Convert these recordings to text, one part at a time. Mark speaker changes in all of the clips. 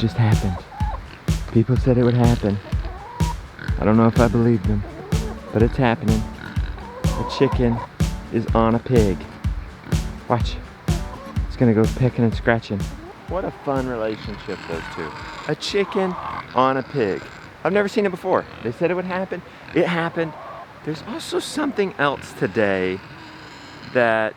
Speaker 1: just happened. People said it would happen. I don't know if I believe them, but it's happening. A chicken is on a pig. Watch. It's gonna go pecking and scratching. What a fun relationship, those two. A chicken on a pig. I've never seen it before. They said it would happen. It happened. There's also something else today that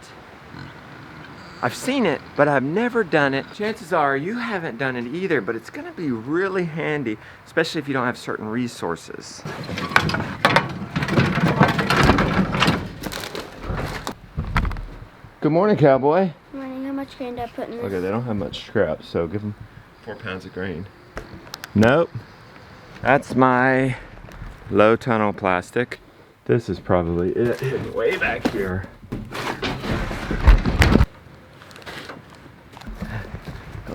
Speaker 1: I've seen it, but I've never done it. Chances are you haven't done it either, but it's gonna be really handy, especially if you don't have certain resources. Good morning, cowboy.
Speaker 2: Good morning. How much grain do I put in this?
Speaker 1: Okay, they don't have much scrap, so give them 4 pounds of grain. Nope. That's my low tunnel plastic. This is probably it hidden way back here.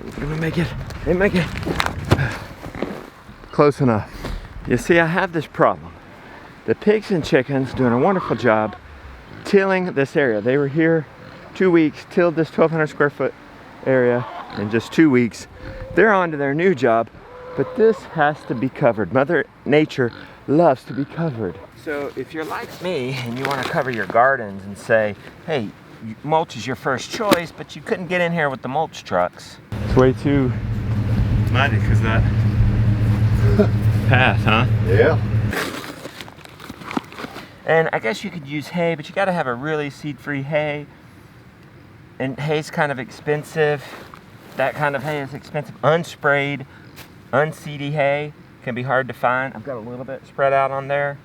Speaker 1: It's gonna make it. They make it. Close enough. You see, I have this problem. The pigs and chickens doing a wonderful job tilling this area. They were here 2 weeks, tilled this 1,200 square foot area in just 2 weeks. They're on to their new job, but this has to be covered. Mother Nature loves to be covered. So if you're like me and you want to cover your gardens and say, hey, mulch is your first choice, but you couldn't get in here with the mulch trucks. It's way too muddy because that path, huh?
Speaker 3: Yeah.
Speaker 1: And I guess you could use hay, but you got to have a really seed-free hay. And hay's kind of expensive. That kind of hay is expensive. Unsprayed, unseedy hay can be hard to find. I've got a little bit spread out on there.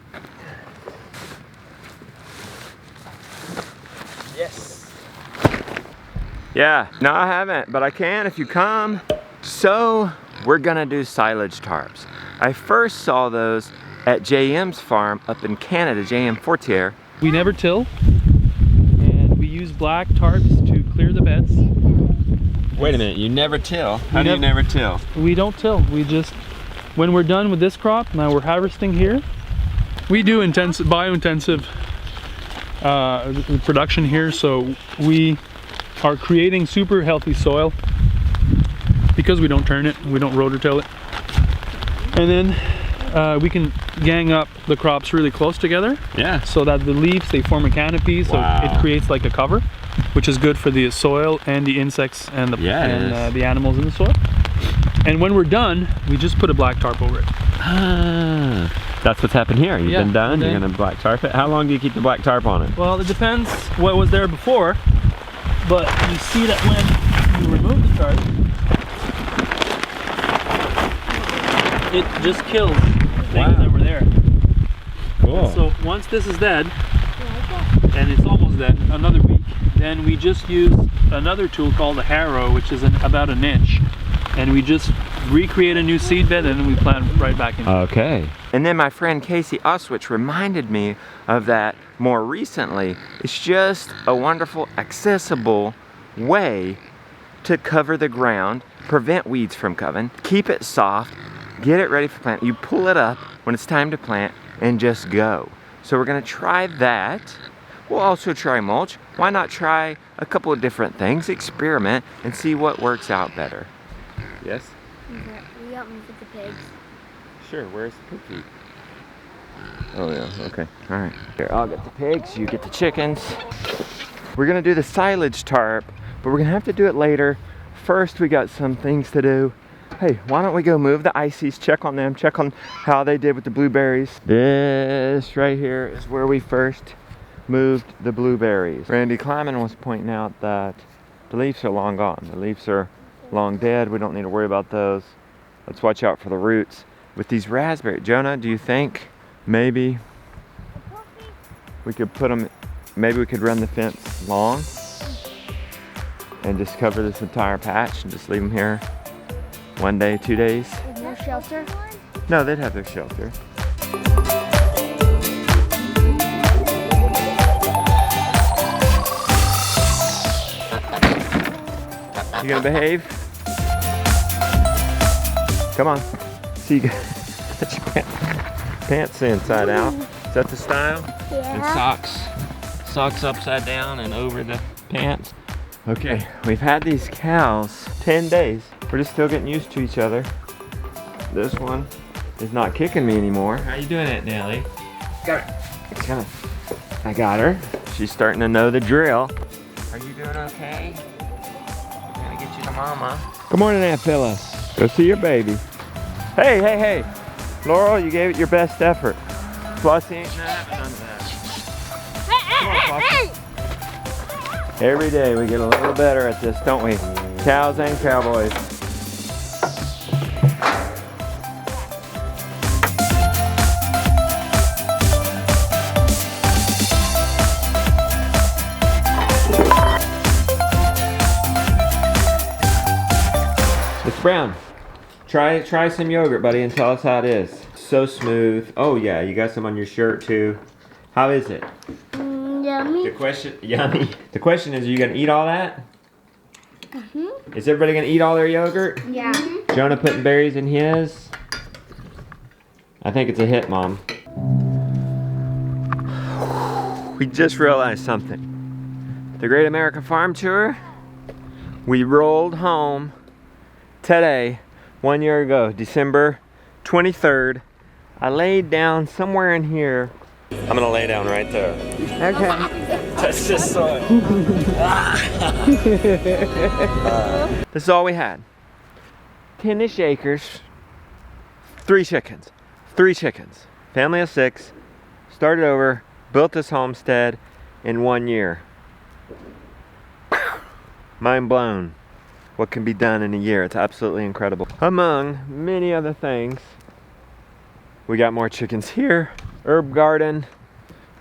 Speaker 1: Yes. Yeah, no I haven't, but I can if you come. So we're gonna do silage tarps. I first saw those at JM's farm up in Canada, JM Fortier.
Speaker 4: We never till, and we use black tarps to clear the beds.
Speaker 1: Wait a minute, you never till? How do you never till?
Speaker 4: We don't till, we just, when we're done with this crop, now we're harvesting here. We do bio-intensive production here, so we are creating super healthy soil because we don't turn it, we don't rototill it. And then we can gang up the crops really close together. Yeah. So that the leaves, they form a canopy, so it creates like a cover, which is good for the soil and the insects and the animals in the soil. And when we're done, we just put a black tarp over it.
Speaker 1: Ah, that's what's happened here. You've been done, you're gonna black tarp it. How long do you keep the black tarp on it?
Speaker 4: Well, it depends what was there before, but you see that when you remove the tarp, it just kills things that were there. Cool. And so once this is dead, and it's almost dead, another week, then we just use another tool called a harrow, which is about an inch, and we just recreate a new seed bed and then we plant right back in.
Speaker 1: Okay. And then my friend Casey Oswich reminded me of that more recently. It's just a wonderful, accessible way to cover the ground, prevent weeds from coming, keep it soft, get it ready for plant. You pull it up when it's time to plant and just go. So we're gonna try that. We'll also try mulch. Why not try a couple of different things, experiment, and see what works out better? Yes?
Speaker 2: Okay. We help me with the pigs.
Speaker 1: Sure, where's the pig feed? Oh yeah, okay, all right. Here, I'll get the pigs, you get the chickens. We're gonna do the silage tarp, but we're gonna have to do it later. First, we got some things to do. Hey, why don't we go move the ices, check on them, check on how they did with the blueberries. This right here is where we first moved the blueberries. Randy Kleiman was pointing out that the leaves are long gone. The leaves are long dead. We don't need to worry about those. Let's watch out for the roots. With these raspberries, Jonah, do you think maybe we could put them, maybe we could run the fence long and just cover this entire patch and just leave them here 1 day, 2 days?
Speaker 2: With no shelter?
Speaker 1: No, they'd have their shelter. You gonna behave? Come on. See, you got your pants inside out. Is that the style?
Speaker 2: Yeah.
Speaker 1: And socks. Socks upside down and over the pants. Okay, we've had these cows 10 days. We're just still getting used to each other. This one is not kicking me anymore. How you doing it, Nelly? Got her. I got her. She's starting to know the drill. Are you doing okay? I'm gonna get you to mama. Good morning, Aunt Phyllis. Go see your baby. Hey, hey, hey. Laurel, you gave it your best effort. Flossie ain't not having none of that. Come on, Flossie. Every day we get a little better at this, don't we? Cows and cowboys. It's brown. Try some yogurt, buddy, and tell us how it is. So smooth. Oh yeah, you got some on your shirt too. How is it?
Speaker 2: Yummy.
Speaker 1: Yummy. The question is, are you gonna eat all that? Mm-hmm. Is everybody gonna eat all their yogurt?
Speaker 2: Yeah.
Speaker 1: Jonah putting berries in his. I think it's a hit, Mom. We just realized something. The Great American Farm Tour, we rolled home today, 1 year ago, December 23rd. I laid down somewhere in here. I'm gonna lay down right there.
Speaker 2: Okay.
Speaker 1: Touch this soil. This is all we had. 10-ish acres, 3 chickens. 3 chickens. Family of 6. Started over, built this homestead in 1 year. Mind blown. What can be done in a year. It's absolutely incredible. Among many other things, we got more chickens here. Herb garden,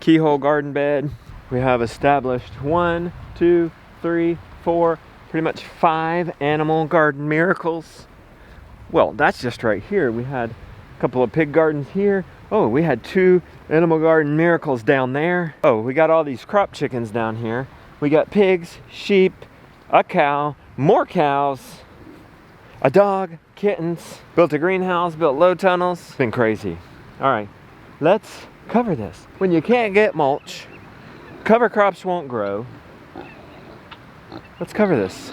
Speaker 1: keyhole garden bed. We have established 1, 2, 3, 4, pretty much 5 animal garden miracles. Well, that's just right here. We had a couple of pig gardens here. Oh, we had 2 animal garden miracles down there. Oh, we got all these crop chickens down here. We got pigs, sheep, a cow, more cows, a dog, kittens, built a greenhouse, built low tunnels. It's been crazy. All right, let's cover this. When you can't get mulch, cover crops won't grow. Let's cover this.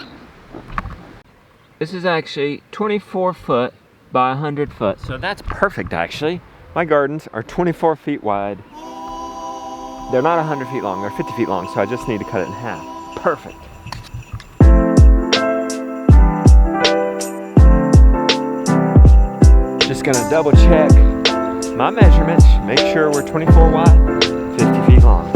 Speaker 1: This is actually 24 foot by 100 foot. So that's perfect actually. My gardens are 24 feet wide. They're not 100 feet long, they're 50 feet long, so I just need to cut it in half. Perfect. Just gonna double check my measurements, make sure we're 24 wide, 50 feet long.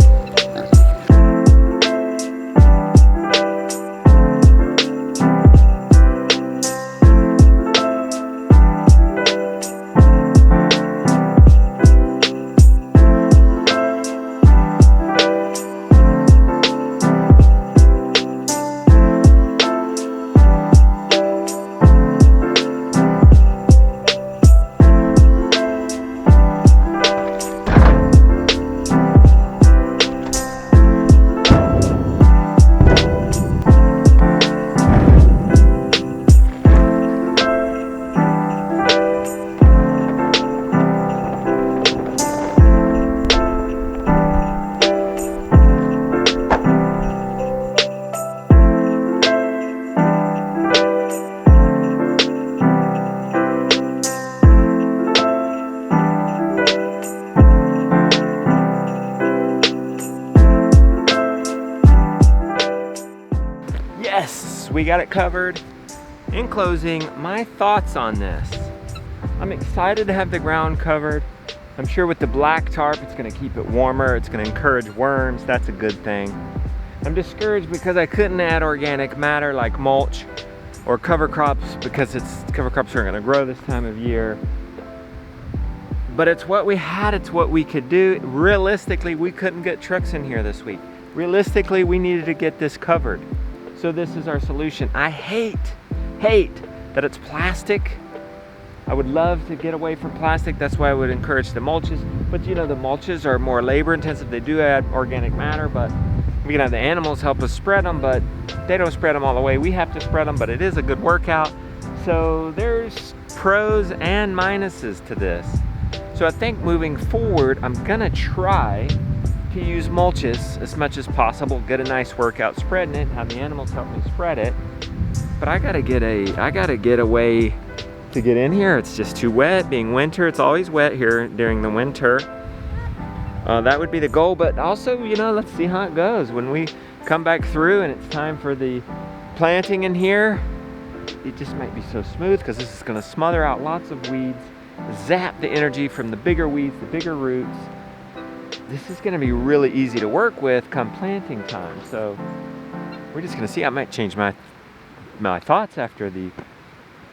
Speaker 1: Yes, we got it covered. In closing, my thoughts on this. I'm excited to have the ground covered. I'm sure with the black tarp, it's gonna keep it warmer. It's gonna encourage worms. That's a good thing. I'm discouraged because I couldn't add organic matter like mulch or cover crops because cover crops aren't gonna grow this time of year. But it's what we had, it's what we could do. Realistically, we couldn't get trucks in here this week. Realistically, we needed to get this covered. So this is our solution. I hate that it's plastic. I would love to get away from plastic. That's why I would encourage the mulches. But you know, the mulches are more labor intensive. They do add organic matter, but we can have the animals help us spread them, but they don't spread them all the way. We have to spread them, but it is a good workout. So there's pros and minuses to this. So I think moving forward, I'm gonna try to use mulches as much as possible, get a nice workout spreading it, have the animals help me spread it. but I gotta get a way to get in here. It's just too wet. Being winter, it's always wet here during the winter. That would be the goal, but also, you know, let's see how it goes. When we come back through and it's time for the planting in here, it just might be so smooth because this is gonna smother out lots of weeds, zap the energy from the bigger weeds, the bigger roots. This is gonna be really easy to work with come planting time. So we're just gonna see. I might change my thoughts after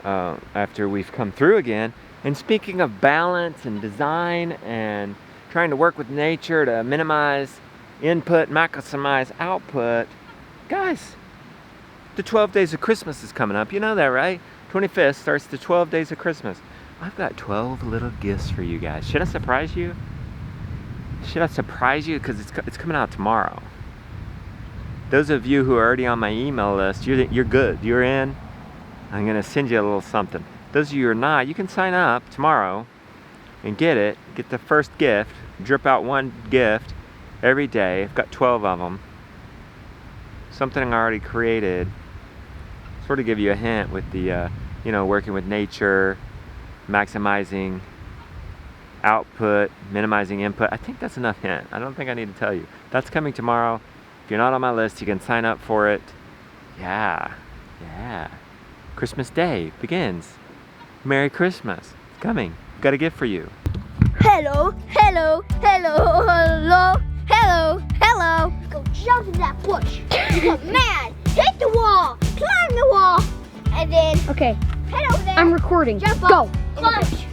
Speaker 1: after we've come through again. And speaking of balance and design and trying to work with nature to minimize input, maximize output, guys, the 12 days of Christmas is coming up. You know that, right? 25th starts the 12 days of Christmas. I've got 12 little gifts for you guys. Should I surprise you? Should I surprise you? Because it's coming out tomorrow. Those of you who are already on my email list, you're good. You're in. I'm gonna send you a little something. Those of you who are not, you can sign up tomorrow and get it. Get the first gift. Drip out one gift every day. I've got 12 of them. Something I already created. Sort of give you a hint with the, you know, working with nature, maximizing output, minimizing input. I think that's enough hint. I don't think I need to tell you. That's coming tomorrow. If you're not on my list, you can sign up for it. Yeah. Christmas Day begins. Merry Christmas. It's coming. I've got a gift for you.
Speaker 2: Hello. Go jump in that bush. Become mad. Hit the wall. Climb the wall. And then
Speaker 3: Okay,
Speaker 2: head over there.
Speaker 3: I'm recording.
Speaker 2: Jump
Speaker 3: Go.
Speaker 2: up. Punch.